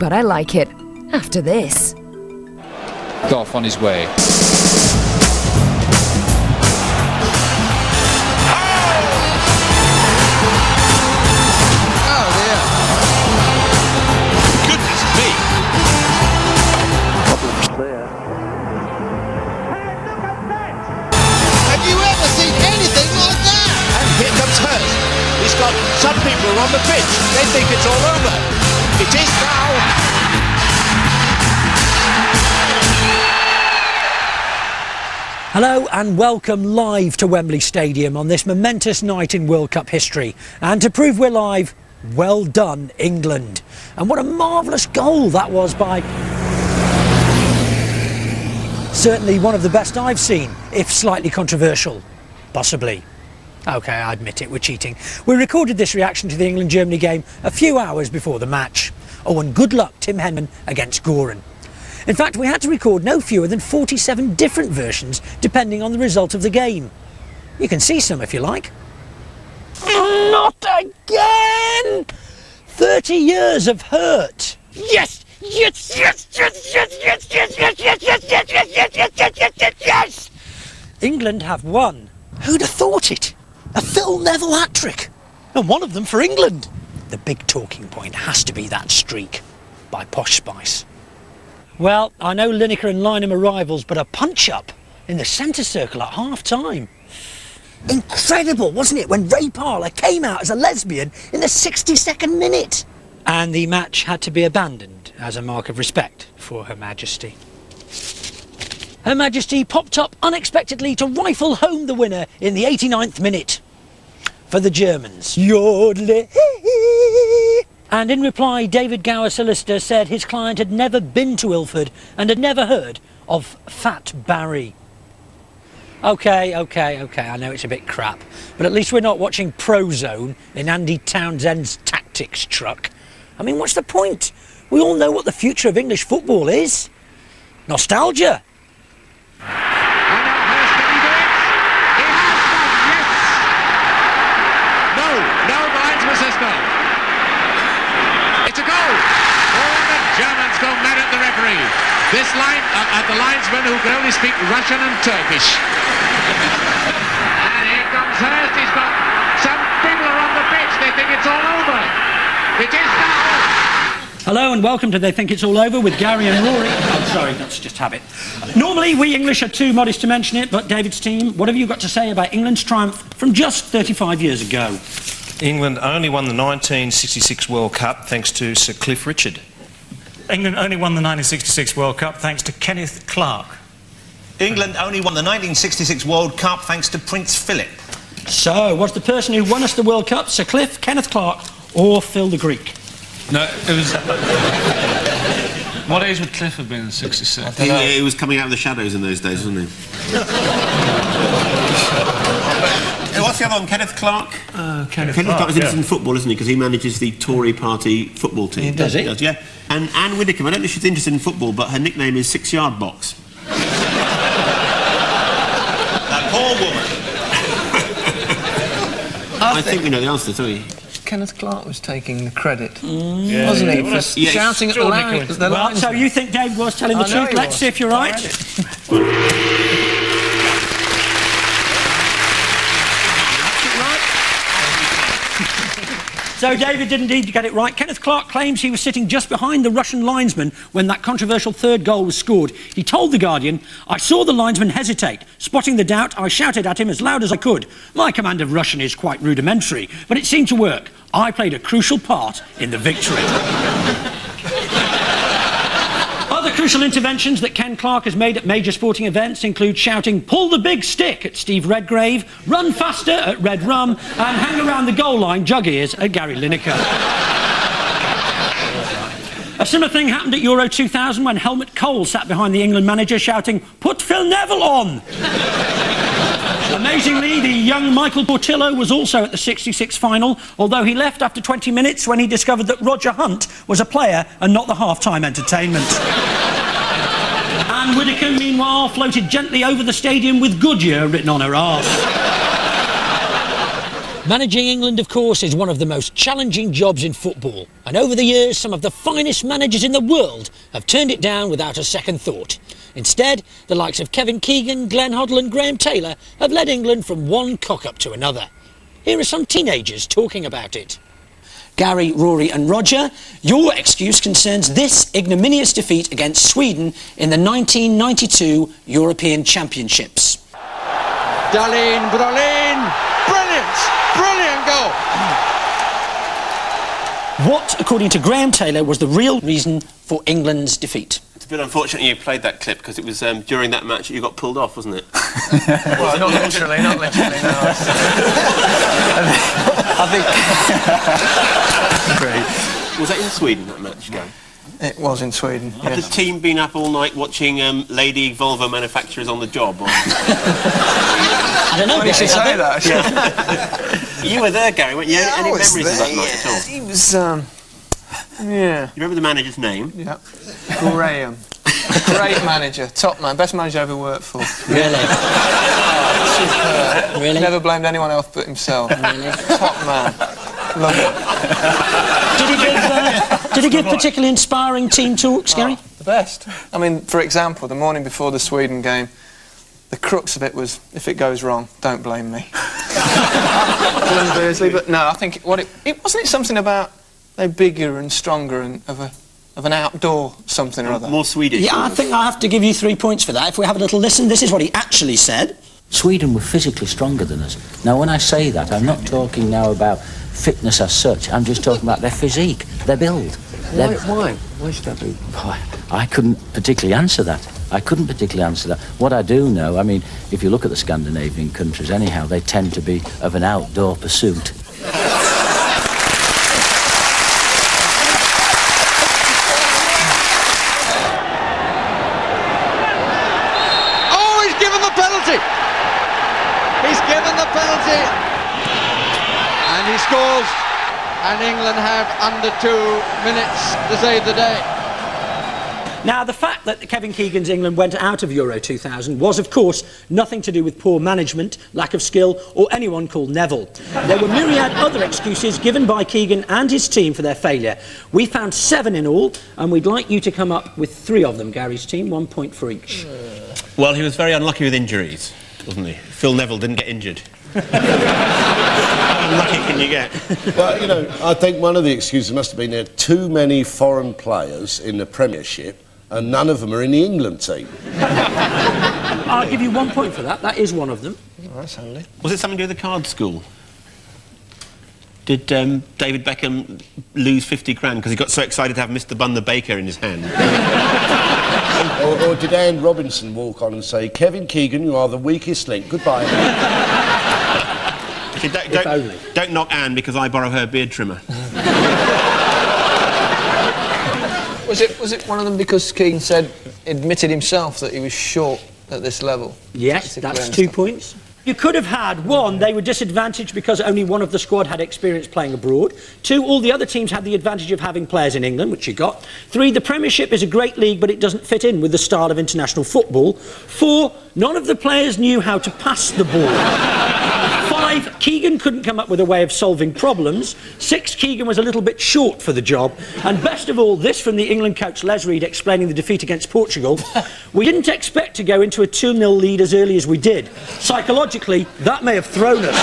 but I like it. After this. Off on his way. Oh dear. Goodness me. Problems there. Have you ever seen anything like that? And here comes Hurst. He's got some people on the pitch. They think it's all over. It is now. Hello and welcome live to Wembley Stadium on this momentous night in World Cup history. And to prove we're live, well done England. And what a marvellous goal that was by... certainly one of the best I've seen, if slightly controversial. Possibly. OK, I admit it, we're cheating. We recorded this reaction to the England-Germany game a few hours before the match. Oh, and good luck Tim Henman against Gower. In fact, we had to record no fewer than 47 different versions depending on the result of the game. You can see some if you like. Not again! 30 years of hurt. Yes! Yes, yes, yes, yes, yes, yes, yes, yes, yes, yes, yes, yes, yes, yes, yes, yes, yes! England have won. Who'd have thought it? A Phil Neville hat-trick. And one of them for England. The big talking point has to be that streak by Posh Spice. Well, I know Lineker and Lynham are rivals, but a punch-up in the centre circle at half-time. Incredible, wasn't it, when Ray Parlour came out as a lesbian in the 62nd minute? And the match had to be abandoned as a mark of respect for Her Majesty. Her Majesty popped up unexpectedly to rifle home the winner in the 89th minute. For the Germans. Yodel. And in reply, David Gower, solicitor, said his client had never been to Ilford and had never heard of Fat Barry. OK, I know it's a bit crap, but at least we're not watching Prozone in Andy Townsend's tactics truck. I mean, what's the point? We all know what the future of English football is. Nostalgia. And now Hurst, can he do it? He has done, yes! No linesman says no. It's a goal! All the Germans go mad at the referee. This line, at the linesman who can only speak Russian and Turkish. And here comes Hurst. He's got some people are on the pitch. They think it's all over. It is now. Hello and welcome to They Think It's All Over with Gary and Rory. Oh, sorry, that's just habit. Normally, we English are too modest to mention it, but David's team, what have you got to say about England's triumph from just 35 years ago? England only won the 1966 World Cup thanks to Sir Cliff Richard. England only won the 1966 World Cup thanks to Kenneth Clark. England only won the 1966 World Cup thanks to Prince Philip. So, was the person who won us the World Cup Sir Cliff, Kenneth Clark, or Phil the Greek? No, it was... What age would Cliff have been in 66? He was coming out of the shadows in those days, wasn't he? What's the other one? Kenneth Clark? Kenneth Clark is interested in football, isn't he? Because he manages the Tory party football team. Does he? Does, yeah. And Anne Widdecombe, I don't know if she's interested in football, but her nickname is 6-Yard Box. That poor woman. I think we know the answer, don't we? Kenneth Clark was taking the credit, wasn't he, for shouting at the line. Well, so you think Dave was telling the truth? Let's see if you're right. So David did indeed get it right. Kenneth Clark claims he was sitting just behind the Russian linesman when that controversial third goal was scored. He told The Guardian, "I saw the linesman hesitate. Spotting the doubt, I shouted at him as loud as I could. My command of Russian is quite rudimentary, but it seemed to work. I played a crucial part in the victory." Other crucial interventions that Ken Clark has made at major sporting events include shouting "Pull the big stick" at Steve Redgrave, "Run faster" at Red Rum, and "Hang around the goal line, jug ears" at Gary Lineker. A similar thing happened at Euro 2000 when Helmut Kohl sat behind the England manager shouting "Put Phil Neville on!" Amazingly, the young Michael Portillo was also at the 66 final, although he left after 20 minutes when he discovered that Roger Hunt was a player and not the half-time entertainment. Anne Widdecombe, meanwhile, floated gently over the stadium with Goodyear written on her arse. Managing England, of course, is one of the most challenging jobs in football, and over the years some of the finest managers in the world have turned it down without a second thought. Instead, the likes of Kevin Keegan, Glenn Hoddle and Graham Taylor have led England from one cock-up to another. Here are some teenagers talking about it. Gary, Rory and Roger, your excuse concerns this ignominious defeat against Sweden in the 1992 European Championships. Darlene, brilliant goal. What, according to Graham Taylor, was the real reason for England's defeat? It's a bit unfortunate you played that clip because it was during that match that you got pulled off, wasn't it? Well, not literally, no. I think... Great. Was that in Sweden, that match, Gary? It was in Sweden, Had the team been up all night watching lady Volvo manufacturers on the job? Or... I don't know. Well, you should say that, yeah. You were there, Gary, weren't you? Any memories of that night at all? He was, yeah. You remember the manager's name? Yeah. Graham. Great manager, top man, best manager I ever worked for. Really? Superb. Really? Never blamed anyone else but himself. Really? Top man. Love it. Did he give particularly inspiring team talks, Gary? The best. I mean, for example, the morning before the Sweden game, the crux of it was, if it goes wrong, don't blame me. But no, I think it wasn't something about they're bigger and stronger and of an outdoor something or other. More Swedish. Yeah, I think I have to give you 3 points for that. If we have a little listen, this is what he actually said. Sweden were physically stronger than us. Now, when I say that, I'm not talking now about fitness as such. I'm just talking about their physique, their build. Why? Why should that be? I couldn't particularly answer that. What I do know, I mean, if you look at the Scandinavian countries anyhow, they tend to be of an outdoor pursuit. And he scores, and England have under 2 minutes to save the day. Now, the fact that Kevin Keegan's England went out of Euro 2000 was, of course, nothing to do with poor management, lack of skill, or anyone called Neville. There were myriad other excuses given by Keegan and his team for their failure. We found 7 in all, and we'd like you to come up with 3 of them, Gary's team, 1 point for each. Well, he was very unlucky with injuries, wasn't he? Phil Neville didn't get injured. How unlucky can you get? Well, you know, I think one of the excuses must have been there are too many foreign players in the Premiership and none of them are in the England team. I'll give you 1 point for that. That is one of them. Oh, that's handy. Was it something to do with the card school? Did David Beckham lose 50 grand because he got so excited to have Mr. Bun the Baker in his hand? or did Anne Robinson walk on and say, Kevin Keegan, you are the weakest link, goodbye. Okay, don't knock Anne because I borrow her beard trimmer. Was it one of them because Keegan admitted himself that he was short at this level? Yes, that's 2 points. You could have had 1, they were disadvantaged because only one of the squad had experience playing abroad. 2, all the other teams had the advantage of having players in England, which you got. 3, the Premiership is a great league, but it doesn't fit in with the style of international football. 4, none of the players knew how to pass the ball. 5, Keegan couldn't come up with a way of solving problems. 6, Keegan was a little bit short for the job. And best of all, this from the England coach Les Reed explaining the defeat against Portugal. We didn't expect to go into a 2-0 lead as early as we did. Psychologically, that may have thrown us.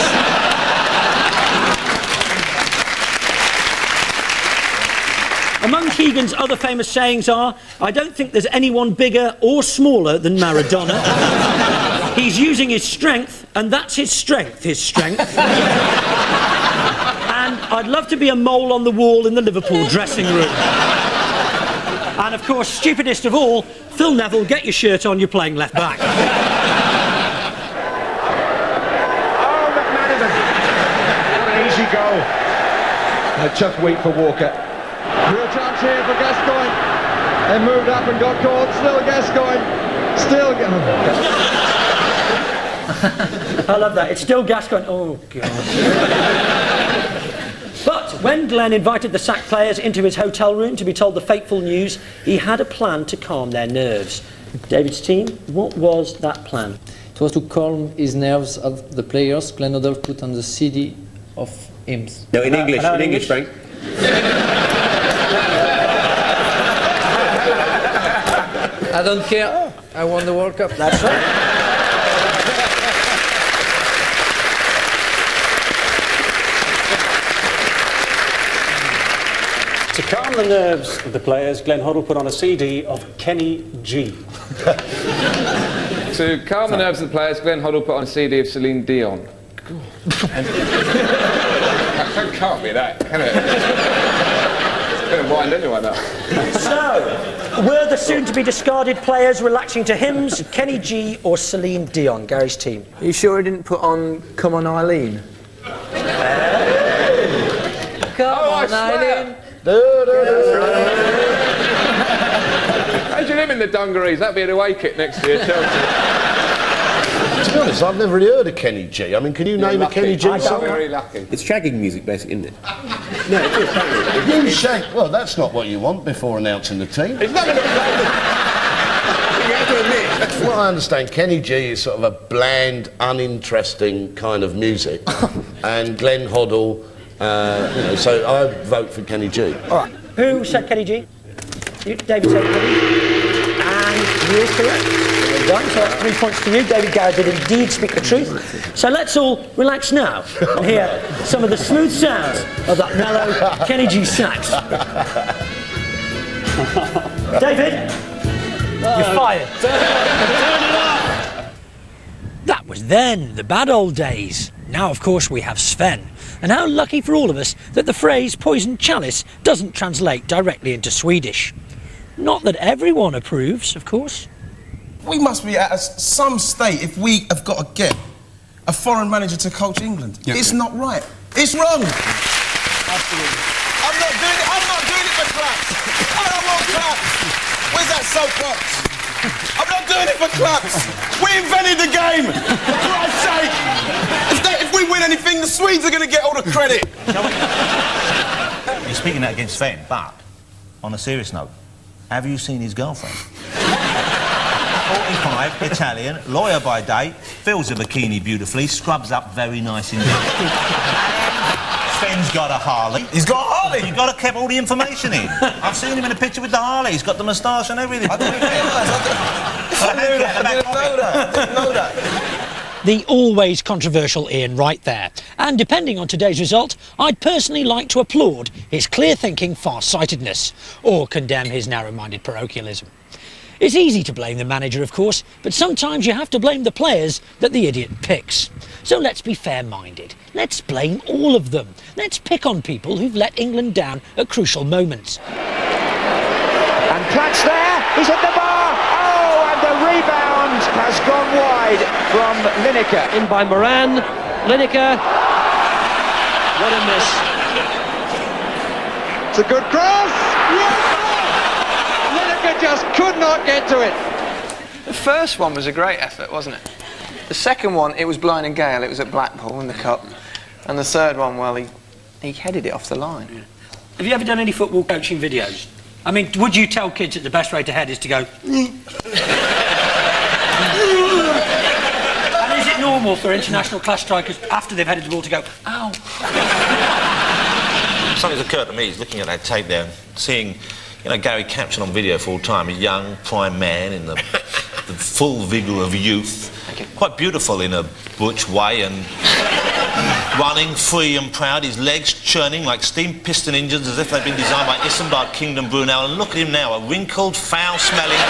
Among Keegan's other famous sayings are, I don't think there's anyone bigger or smaller than Maradona. He's using his strength, and that's his strength. And I'd love to be a mole on the wall in the Liverpool dressing room. And of course, stupidest of all, Phil Neville, get your shirt on, you're playing left back. Easy goal. A tough week for Walker. Real chance here for Gascoigne. They moved up and got caught. Still Gascoigne. I love that. It's still Gascoigne. Oh, God. But when Glenn invited the sacked players into his hotel room to be told the fateful news, he had a plan to calm their nerves. David's team, what was that plan? It was to calm his nerves of the players. Glenn Hoddle put on the CD of hymns. No, in English, Frank. I don't care. I won the World Cup. That's right. To calm the nerves of the players, Glenn Hoddle put on a CD of Kenny G. To calm the nerves of the players, Glenn Hoddle put on a CD of Celine Dion. That can't be that, can it? It's going to wind anyone up. So, were the soon-to-be discarded players relaxing to hymns, Kenny G or Celine Dion, Gary's team? Are you sure he didn't put on Come On Eileen? Come on, Eileen. Imagine him in the dungarees. That'd be an away kit next year, Chelsea. To be honest, I've never really heard of Kenny G. I mean, can you name a Kenny G song? Very lucky. It's shagging music, basically, isn't it? No, it is. You shag. Well, that's not what you want before announcing the team. It's not going to play. You have to admit. From what I understand, Kenny G is sort of a bland, uninteresting kind of music, and Glenn Hoddle. So I vote for Kenny G. All right. Who said Kenny G? You, David said Kenny. And you is correct. Well done. So that's 3 points to you. David Gower did indeed speak the truth. So let's all relax now and hear some of the smooth sounds of that mellow Kenny G sax. David, you're fired. Turn it off. That was then, the bad old days. Now, of course, we have Sven. And how lucky for all of us that the phrase poisoned chalice doesn't translate directly into Swedish. Not that everyone approves, of course. We must be at some state if we have got to get a foreign manager to coach England. Yeah. It's not right. It's wrong. Absolutely. I'm not doing it for claps. I don't want claps. Where's that soapbox? I'm not doing it for claps. We invented the game. For Christ's sake. If we win anything, the Swedes are going to get all the credit. You're speaking that against Sven, but on a serious note, have you seen his girlfriend? 45, Italian, lawyer by day, fills a bikini beautifully, scrubs up very nice indeed. Sven's got a Harley. He's got a Harley? You've got to keep all the information in. I've seen him in a picture with the Harley. He's got the moustache and everything. I didn't know that. The always controversial Ian Wright there. And depending on today's result, I'd personally like to applaud his clear-thinking far-sightedness, or condemn his narrow-minded parochialism. It's easy to blame the manager, of course, but sometimes you have to blame the players that the idiot picks. So let's be fair-minded. Let's blame all of them. Let's pick on people who've let England down at crucial moments. And Platz there, he's hit the bar. Oh, and the rebound has gone wide from Lineker. In by Moran, Lineker. What a miss. It's a good cross. Yes! Lineker just could not get to it. The first one was a great effort, wasn't it? The second one, it was blowing a gale. It was at Blackpool in the Cup. And the third one, well, he headed it off the line. Yeah. Have you ever done any football coaching videos? I mean, would you tell kids that the best way to head is to go... And is it normal for international class strikers, after they've headed the ball, to go, ow? Something's occurred to me, he's looking at that tape there and seeing, Gary captured on video for all time, a young prime man in the full vigour of youth. Quite beautiful in a butch way and running free and proud, his legs churning like steam piston engines as if they'd been designed by Isambard Kingdom Brunel. And look at him now, a wrinkled, foul-smelling...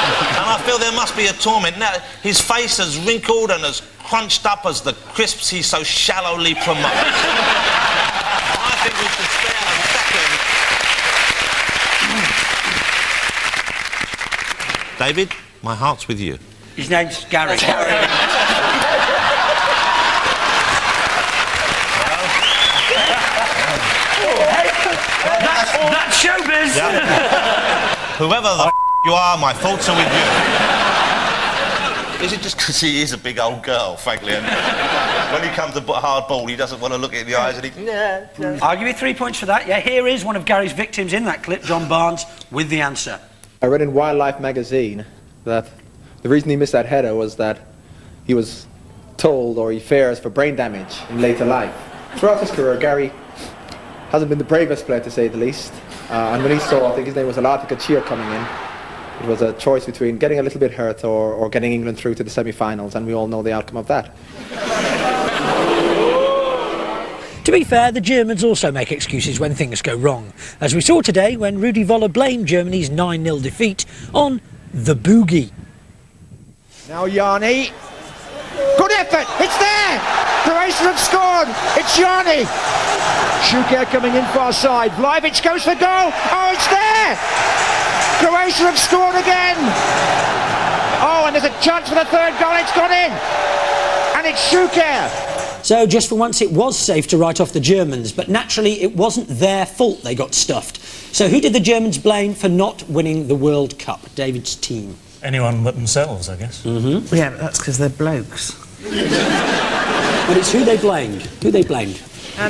And I feel there must be a torment. Now, his face as wrinkled and as crunched up as the crisps he so shallowly promotes. I think we should spare a second. David, my heart's with you. His name's Gary. That's showbiz. Yeah. Whoever the you are, my thoughts are with you. Is it just because he is a big old girl, frankly, and when he comes to hard ball, he doesn't want to look it in the eyes and he... No. I'll give you 3 points for that. Yeah, here is one of Gary's victims in that clip, John Barnes, with the answer. I read in Wildlife magazine that the reason he missed that header was that he was told or he fears for brain damage in later life. Throughout his career, Gary hasn't been the bravest player, to say the least. And when he saw, I think his name was Allan coming in, it was a choice between getting a little bit hurt or getting England through to the semi-finals, and we all know the outcome of that. To be fair, the Germans also make excuses when things go wrong, as we saw today when Rudi Völler blamed Germany's 9-0 defeat on the boogie. Now Yanni. Good effort, it's there! Croatia have scored, it's Yanni! Schuker coming in far side, Vlahovic goes for goal, oh it's there! Croatia have scored again! Oh, and there's a chance for the third goal, it's gone in! And it's Schuker! So just for once it was safe to write off the Germans, but naturally it wasn't their fault they got stuffed. So who did the Germans blame for not winning the World Cup? David's team. Anyone but themselves, I guess. Mm-hmm. Yeah, but that's because they're blokes. But it's who they blamed. Who they blamed.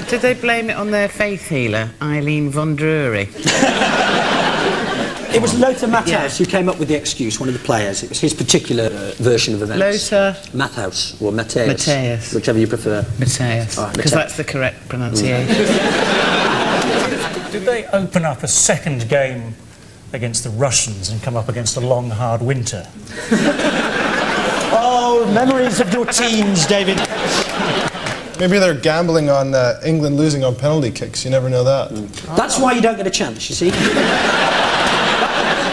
Did they blame it on their faith healer, Eileen von Drury? It was Lothar Matthaus who came up with the excuse, one of the players. It was his particular version of events. Lothar Matthaus, or Matthäus. Matthäus. Whichever you prefer. Matthäus. Because that's the correct pronunciation. Did they open up a second game against the Russians and come up against a long, hard winter? Oh, memories of your teens, David. Maybe they're gambling on England losing on penalty kicks. You never know that. That's why you don't get a chance, you see.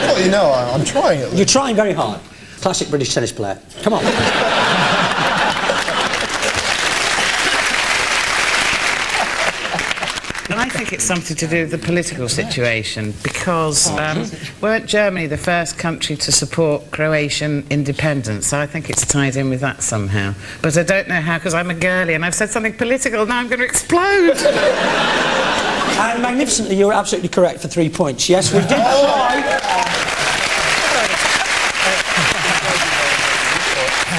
Well, you know, I'm trying it. You're trying very hard. Classic British tennis player. Come on. And I think it's something to do with the political situation, because weren't Germany the first country to support Croatian independence? So I think it's tied in with that somehow. But I don't know how, because I'm a girlie and I've said something political, now I'm going to explode. And magnificently, you're absolutely correct for 3 points. Yes, we did try.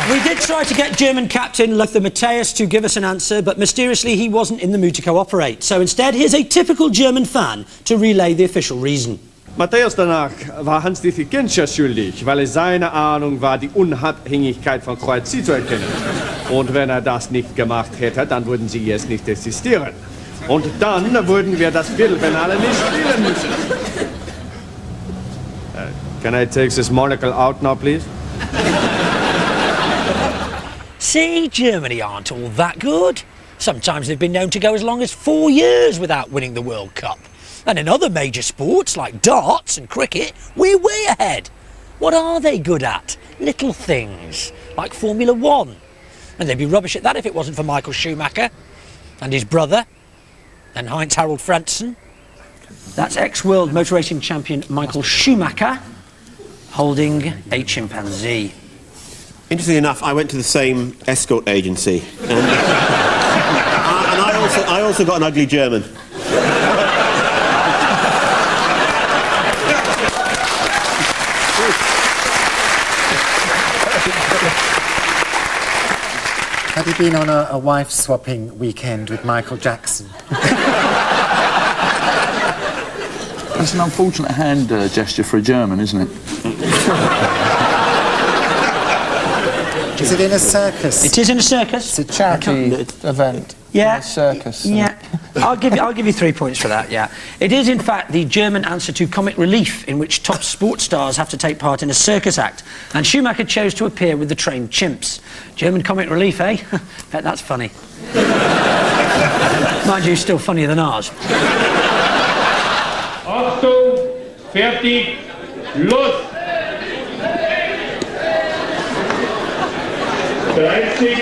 We did try to get German captain Lothar Matthaus to give us an answer, but mysteriously he wasn't in the mood to cooperate. So instead, here's a typical German fan to relay the official reason. Matthaus danach war Hans-Dietrich Genscher schuldig, weil seine Ahnung war, die Unabhängigkeit von Kroatien zu erkennen. Und wenn das nicht gemacht hätte, dann würden sie jetzt nicht existieren. Und dann würden wir das Viertelfinale nicht spielen müssen. Can I take this monocle out now, please? See, Germany aren't all that good. Sometimes they've been known to go as long as 4 years without winning the World Cup. And in other major sports like darts and cricket, we're way ahead. What are they good at? Little things, like Formula 1. And they'd be rubbish at that if it wasn't for Michael Schumacher and his brother and Heinz-Harald Frentzen. That's ex-world motor racing champion Michael Schumacher holding a chimpanzee. Interestingly enough, I went to the same escort agency, and I also got an ugly German. Had he been on a wife-swapping weekend with Michael Jackson? That's an unfortunate hand gesture for a German, isn't it? Is it in a circus? It is in a circus. It's a charity event. Yeah. A circus. Yeah. I'll give you 3 points for that, yeah. It is, in fact, the German answer to Comic Relief, in which top sports stars have to take part in a circus act. And Schumacher chose to appear with the trained chimps. German Comic Relief, eh? Bet that's funny. Mind you, still funnier than ours. Achtung, fertig, los! 30.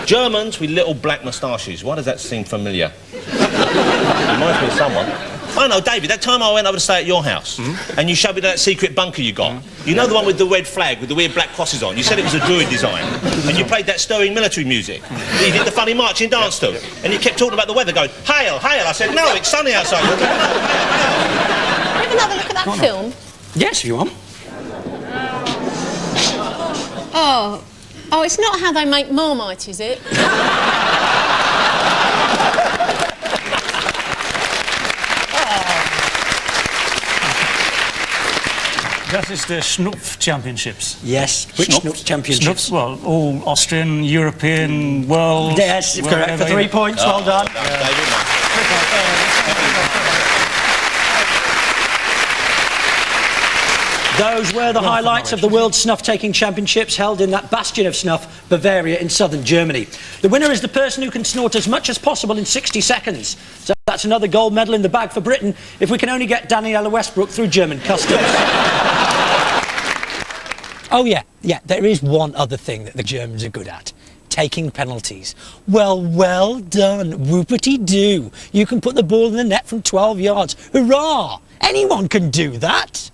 Germans with little black moustaches. Why does that seem familiar? Reminds me of someone. I know, David, that time I went over to stay at your house and you showed me that secret bunker you got. You know the one with the red flag with the weird black crosses on? You said it was a Druid design. And you played that stirring military music. You did the funny marching dance to. And you kept talking about the weather, going, hail, hail. I said, no, it's sunny outside. Have another look at that film? Yes, if you want. Oh, it's not how they make Marmite, is it? That is the Schnupf Championships. Yes, which Schnupf Championships? Schnupf, well, all Austrian, European, world... Yes, correct, for 3 points, well done. Those were the highlights of the World Snuff-Taking Championships held in that bastion of snuff, Bavaria in southern Germany. The winner is the person who can snort as much as possible in 60 seconds. So that's another gold medal in the bag for Britain if we can only get Daniela Westbrook through German customs. Oh yeah, there is one other thing that the Germans are good at. Taking penalties. Well done. Whoopity-doo. You can put the ball in the net from 12 yards. Hurrah! Anyone can do that.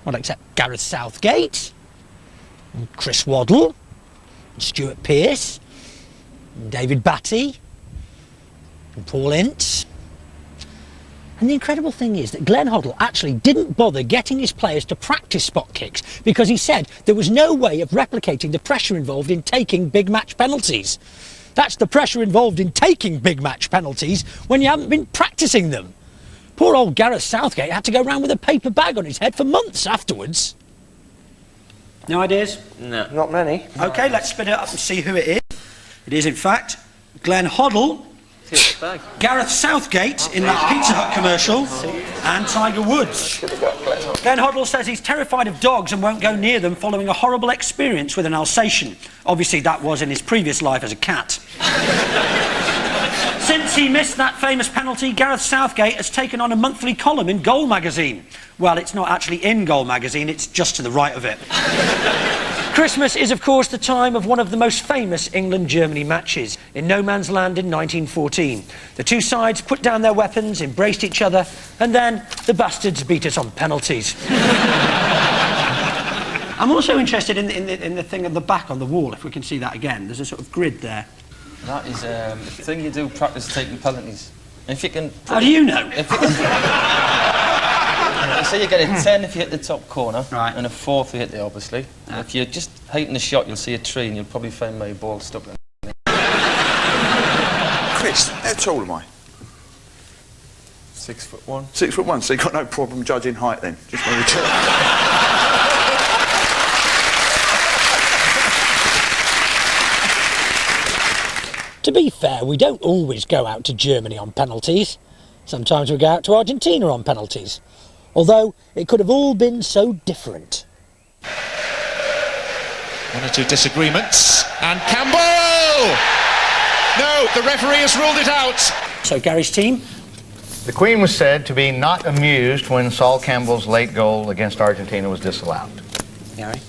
Well, except Gareth Southgate, and Chris Waddle, and Stuart Pearce, and David Batty, and Paul Ince. And the incredible thing is that Glenn Hoddle actually didn't bother getting his players to practice spot kicks because he said there was no way of replicating the pressure involved in taking big match penalties. That's the pressure involved in taking big match penalties when you haven't been practicing them. Poor old Gareth Southgate had to go around with a paper bag on his head for months afterwards. No ideas? No. Not many. OK, let's spin it up and see who it is. It is, in fact, Glenn Hoddle, Gareth Southgate in that Pizza Hut commercial, and Tiger Woods. Glenn Hoddle says he's terrified of dogs and won't go near them following a horrible experience with an Alsatian. Obviously, that was in his previous life as a cat. Since he missed that famous penalty, Gareth Southgate has taken on a monthly column in Goal magazine. Well, it's not actually in Goal magazine, it's just to the right of it. Christmas is, of course, the time of one of the most famous England-Germany matches in No Man's Land in 1914. The two sides put down their weapons, embraced each other, and then the bastards beat us on penalties. I'm also interested in the thing at the back on the wall, if we can see that again. There's a sort of grid there. That is the thing you do practice taking penalties. If you can... How do you know? So you get a 10 if you hit the top corner, right, and a 4 if you hit the obviously. If you're just hating the shot, you'll see a tree and you'll probably find my ball stuck in it. Chris, how tall am I? 6'1". 6'1", so you've got no problem judging height then? Just wanted to check. To be fair, we don't always go out to Germany on penalties. Sometimes we go out to Argentina on penalties. Although, it could have all been so different. One or two disagreements, and Campbell! No, the referee has ruled it out. So, Gary's team? The Queen was said to be not amused when Sol Campbell's late goal against Argentina was disallowed. Gary?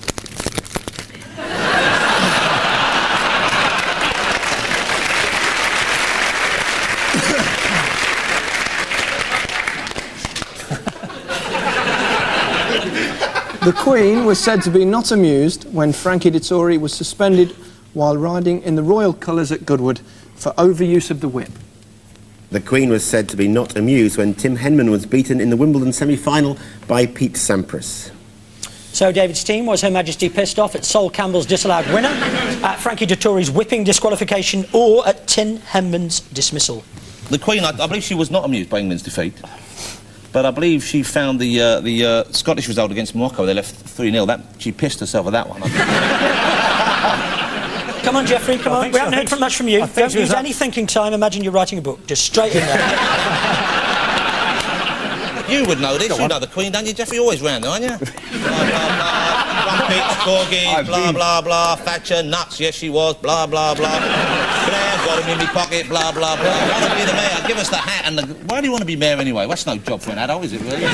The Queen was said to be not amused when Frankie Dettori was suspended while riding in the royal colours at Goodwood for overuse of the whip. The Queen was said to be not amused when Tim Henman was beaten in the Wimbledon semi-final by Pete Sampras. So David's team, was Her Majesty pissed off at Sol Campbell's disallowed winner, at Frankie Dettori's whipping disqualification, or at Tim Henman's dismissal? The Queen, I believe she was not amused by England's defeat. But I believe she found the Scottish result against Morocco, they left 3-0, she pissed herself at that one. Come on, Geoffrey, come on. We haven't heard much from you. Don't use any thinking time. Imagine you're writing a book. Just straight in there. You would know this. You know the Queen, don't you, Geoffrey? You're always round there, aren't you? Blah, blah, blah. Rumpets, corgis, blah, blah, blah. Thatcher, nuts, yes, she was, blah, blah, blah. Blair, got him in my pocket, blah, blah, blah. I want to be the mayor. Give us the hat and the... Why do you want to be mayor anyway? That's no job for an adult, is it, really?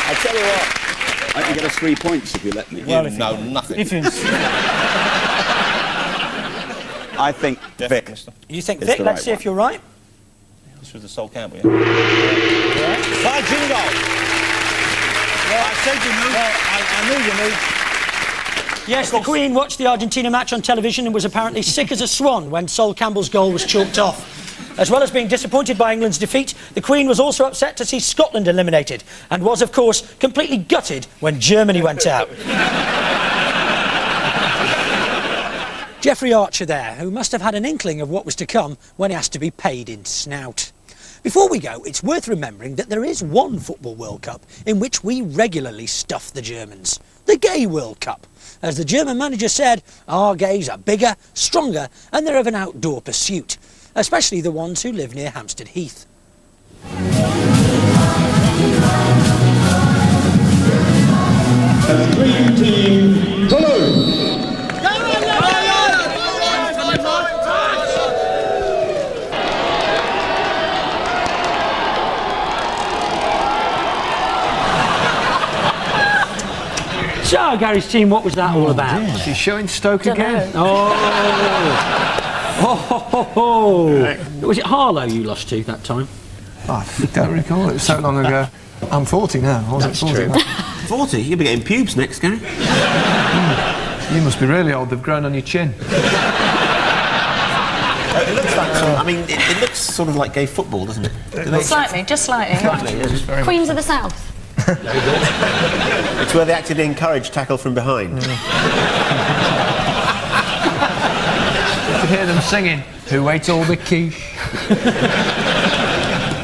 I'll tell you what. I can get us 3 points if you let me. Well, you know nothing. I think Vic. You think Vic? Let's see if you're right. This was the Sol Campbell, yeah. By Jingo! Yeah, I said you moved. I knew you moved. Yes, the Queen watched the Argentina match on television and was apparently sick as a swan when Sol Campbell's goal was chalked off. As well as being disappointed by England's defeat, the Queen was also upset to see Scotland eliminated and was, of course, completely gutted when Germany went out. Geoffrey Archer there, who must have had an inkling of what was to come when he has to be paid in snout. Before we go, it's worth remembering that there is one Football World Cup in which we regularly stuff the Germans. The Gay World Cup. As the German manager said, our gays are bigger, stronger, and they're of an outdoor pursuit, especially the ones who live near Hampstead Heath. Green team, hello! So, Gary's team, what was that all about? Is he showing Stoke again? Was it Harlow you lost to that time? I don't recall, it was so long ago. I'm 40 now, I wasn't 40. True. 40? You'll be getting pubes next, Gary. You must be really old, they've grown on your chin. It looks like it looks sort of like gay football, doesn't it? Slightly, just slightly. Yeah, Queens of the South. It's where they actively encourage tackle from behind. You could hear them singing, "Who ate all the quiche?"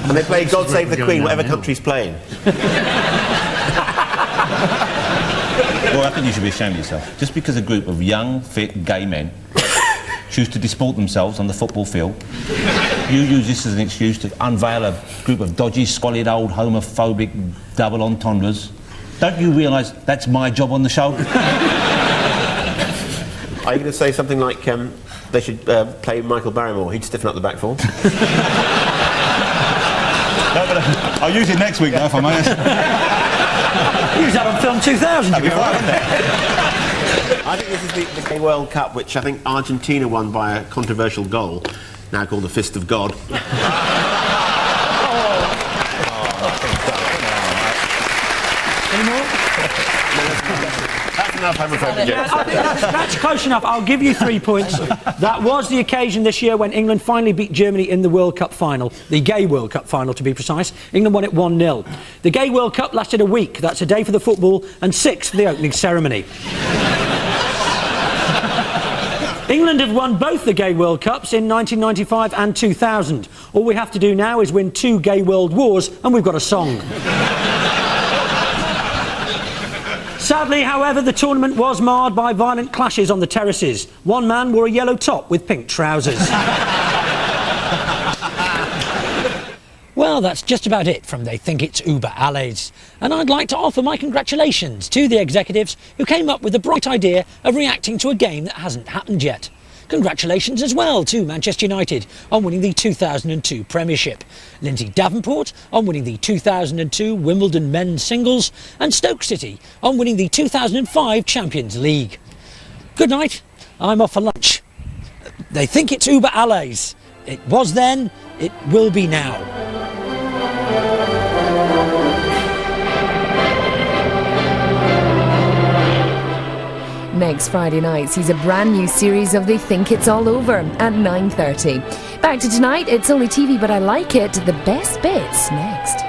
And they play God Save the Queen, whatever country's playing. Well, I think you should be ashamed of yourself. Just because a group of young, fit, gay men choose to disport themselves on the football field, you use this as an excuse to unveil a group of dodgy, squalid, old, homophobic double-entendres. Don't you realise that's my job on the show? Are you going to say something like they should play Michael Barrymore? He'd stiffen up the back four. No, but I'll use it next week, though, if I'm honest. Use that on Film 2000. That'd be fine, wouldn't it? I think this is the Gay World Cup, which I think Argentina won by a controversial goal, now called the Fist of God. Any more? That's enough homophobic jokes. That's close enough. I'll give you 3 points. That was the occasion this year when England finally beat Germany in the World Cup final, the Gay World Cup final to be precise. England won it 1-0. The Gay World Cup lasted a week. That's a day for the football and 6 for the opening ceremony. England have won both the Gay World Cups in 1995 and 2000. All we have to do now is win 2 Gay World Wars and we've got a song. Sadly, however, the tournament was marred by violent clashes on the terraces. One man wore a yellow top with pink trousers. Well, that's just about it from They Think It's Uber Alles. And I'd like to offer my congratulations to the executives who came up with the bright idea of reacting to a game that hasn't happened yet. Congratulations as well to Manchester United on winning the 2002 Premiership, Lindsay Davenport on winning the 2002 Wimbledon men's singles, and Stoke City on winning the 2005 Champions League. Good night, I'm off for lunch. They think it's Uber Alles. It was then, it will be now. Next Friday night sees a brand new series of They Think It's All Over at 9:30. Back to tonight, It's Only TV But I Like It, the best bits next.